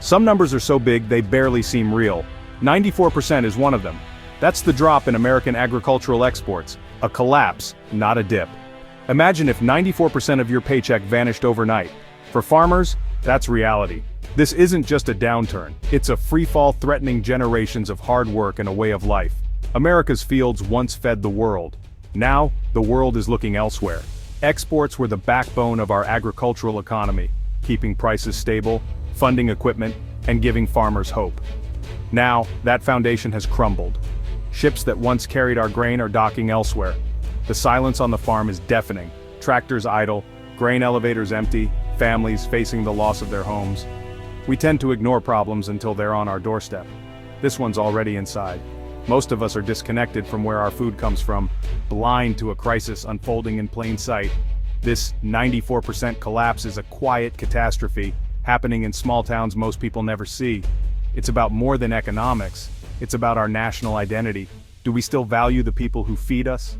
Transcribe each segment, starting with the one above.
Some numbers are so big they barely seem real. 94% is one of them. That's the drop in American agricultural exports. A collapse, not a dip. Imagine if 94% of your paycheck vanished overnight. For farmers, that's reality. This isn't just a downturn, it's a freefall threatening generations of hard work and a way of life. America's fields once fed the world. Now, the world is looking elsewhere. Exports were the backbone of our agricultural economy, keeping prices stable, funding equipment, and giving farmers hope. Now, that foundation has crumbled. Ships that once carried our grain are docking elsewhere. The silence on the farm is deafening. Tractors idle, grain elevators empty, families facing the loss of their homes. We tend to ignore problems until they're on our doorstep. This one's already inside. Most of us are disconnected from where our food comes from, blind to a crisis unfolding in plain sight. This 94% collapse is a quiet catastrophe, happening in small towns most people never see. It's about more than economics. It's about our national identity. Do we still value the people who feed us?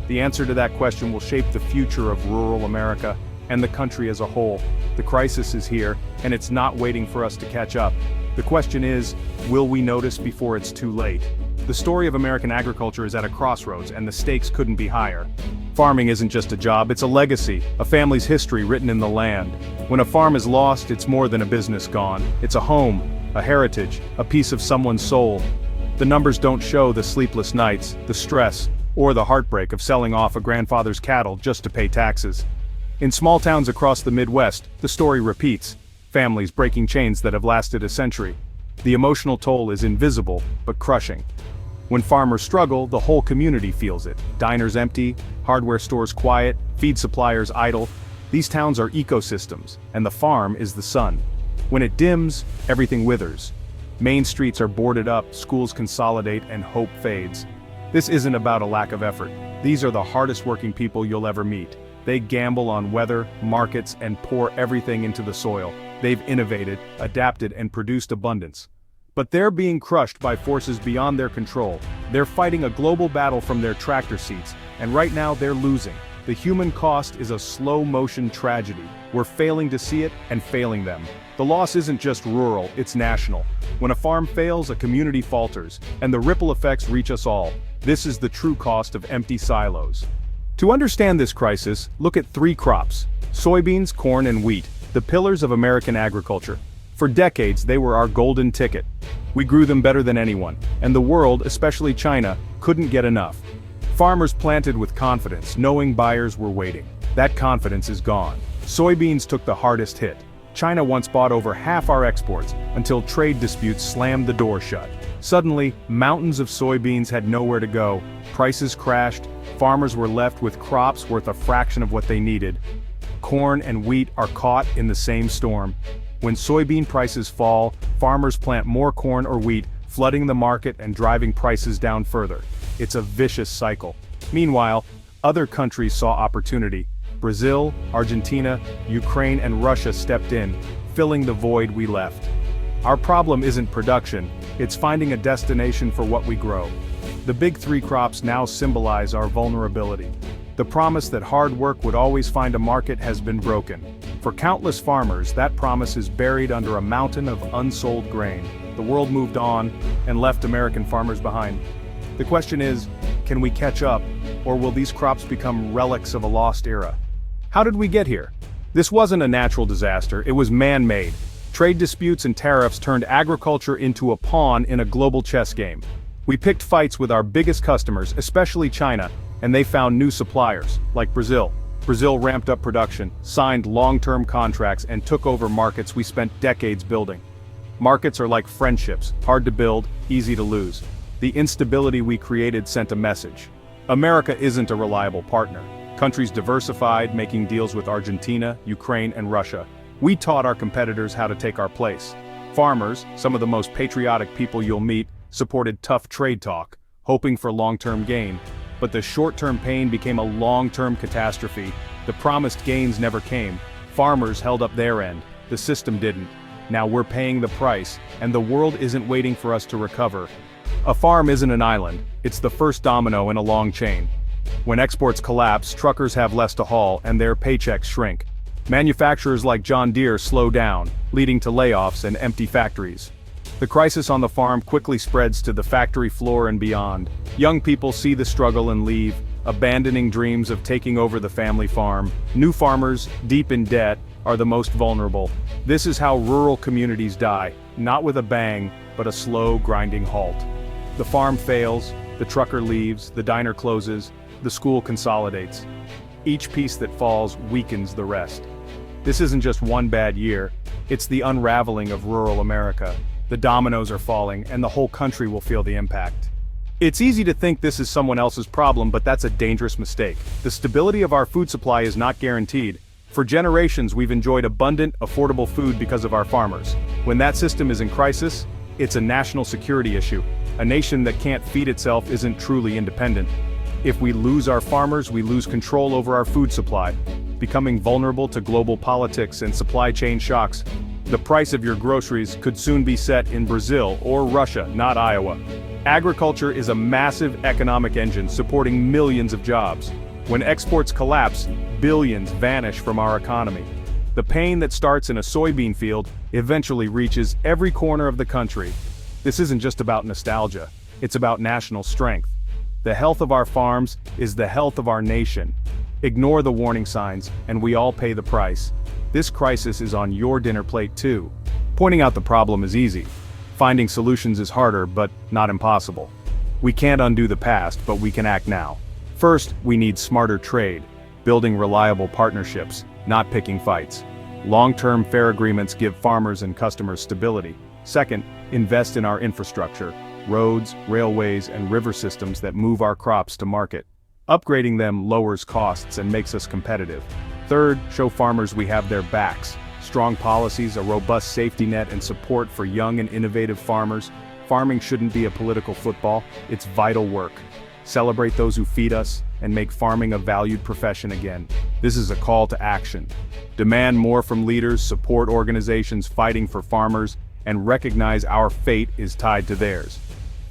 The answer to that question will shape the future of rural America and the country as a whole. The crisis is here, and it's not waiting for us to catch up. The question is, will we notice before it's too late? The story of American agriculture is at a crossroads, and the stakes couldn't be higher. Farming isn't just a job, it's a legacy, a family's history written in the land. When a farm is lost, it's more than a business gone. It's a home, a heritage, a piece of someone's soul. The numbers don't show the sleepless nights, the stress, or the heartbreak of selling off a grandfather's cattle just to pay taxes. In small towns across the Midwest, the story repeats. Families breaking chains that have lasted a century. The emotional toll is invisible, but crushing. When farmers struggle, the whole community feels it. Diners empty, hardware stores quiet, feed suppliers idle. These towns are ecosystems, and the farm is the sun. When it dims, everything withers. Main streets are boarded up, schools consolidate, and hope fades. This isn't about a lack of effort. These are the hardest working people you'll ever meet. They gamble on weather, markets, and pour everything into the soil. They've innovated, adapted, and produced abundance. But they're being crushed by forces beyond their control. They're fighting a global battle from their tractor seats, and right now they're losing. The human cost is a slow-motion tragedy. We're failing to see it and failing them. The loss isn't just rural, it's national. When a farm fails, a community falters, and the ripple effects reach us all. This is the true cost of empty silos. To understand this crisis, look at three crops: soybeans, corn, and wheat, the pillars of American agriculture. For decades, they were our golden ticket. We grew them better than anyone, and the world, especially China, couldn't get enough. Farmers planted with confidence, knowing buyers were waiting. That confidence is gone. Soybeans took the hardest hit. China once bought over half our exports, until trade disputes slammed the door shut. Suddenly, mountains of soybeans had nowhere to go, prices crashed, farmers were left with crops worth a fraction of what they needed. Corn and wheat are caught in the same storm. When soybean prices fall, farmers plant more corn or wheat, flooding the market and driving prices down further. It's a vicious cycle. Meanwhile, other countries saw opportunity. Brazil, Argentina, Ukraine, and Russia stepped in, filling the void we left. Our problem isn't production, it's finding a destination for what we grow. The big three crops now symbolize our vulnerability. The promise that hard work would always find a market has been broken. For countless farmers, that promise is buried under a mountain of unsold grain. The world moved on and left American farmers behind. The question is, can we catch up, or will these crops become relics of a lost era? How did we get here? This wasn't a natural disaster, it was man-made. Trade disputes and tariffs turned agriculture into a pawn in a global chess game. We picked fights with our biggest customers, especially China, and they found new suppliers, like Brazil. Brazil ramped up production, signed long-term contracts, and took over markets we spent decades building. Markets are like friendships, hard to build, easy to lose. The instability we created sent a message. America isn't a reliable partner. Countries diversified, making deals with Argentina, Ukraine, and Russia. We taught our competitors how to take our place. Farmers, some of the most patriotic people you'll meet, supported tough trade talk, hoping for long-term gain. But the short-term pain became a long-term catastrophe. The promised gains never came. Farmers held up their end. The system didn't. Now we're paying the price, and the world isn't waiting for us to recover. A farm isn't an island. It's the first domino in a long chain. When exports collapse, truckers have less to haul, and their paychecks shrink. Manufacturers like John Deere slow down, leading to layoffs and empty factories. The crisis on the farm quickly spreads to the factory floor and beyond. Young people see the struggle and leave, abandoning dreams of taking over the family farm. New farmers, deep in debt, are the most vulnerable. This is how rural communities die, not with a bang, but a slow, grinding halt. The farm fails, the trucker leaves, the diner closes, the school consolidates. Each piece that falls weakens the rest. This isn't just one bad year, it's the unraveling of rural America. The dominoes are falling, and the whole country will feel the impact. It's easy to think this is someone else's problem, but that's a dangerous mistake. The stability of our food supply is not guaranteed. For generations we've enjoyed abundant, affordable food because of our farmers. When that system is in crisis, it's a national security issue. A nation that can't feed itself isn't truly independent. If we lose our farmers, we lose control over our food supply, becoming vulnerable to global politics and supply chain shocks. The price of your groceries could soon be set in Brazil or Russia, not Iowa. Agriculture is a massive economic engine supporting millions of jobs. When exports collapse, billions vanish from our economy. The pain that starts in a soybean field eventually reaches every corner of the country. This isn't just about nostalgia, it's about national strength. The health of our farms is the health of our nation. Ignore the warning signs, and we all pay the price. This crisis is on your dinner plate too. Pointing out the problem is easy. Finding solutions is harder, but not impossible. We can't undo the past, but we can act now. First, we need smarter trade, building reliable partnerships, not picking fights. Long-term fair agreements give farmers and customers stability. Second, invest in our infrastructure, roads, railways, and river systems that move our crops to market. Upgrading them lowers costs and makes us competitive. Third, show farmers we have their backs. Strong policies, a robust safety net, and support for young and innovative farmers. Farming shouldn't be a political football, it's vital work. Celebrate those who feed us, and make farming a valued profession again. This is a call to action. Demand more from leaders, support organizations fighting for farmers, and recognize our fate is tied to theirs.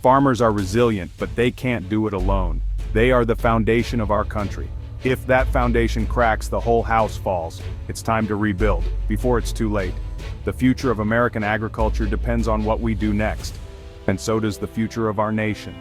Farmers are resilient, but they can't do it alone. They are the foundation of our country. If that foundation cracks, the whole house falls. It's time to rebuild, before it's too late. The future of American agriculture depends on what we do next. And so does the future of our nation.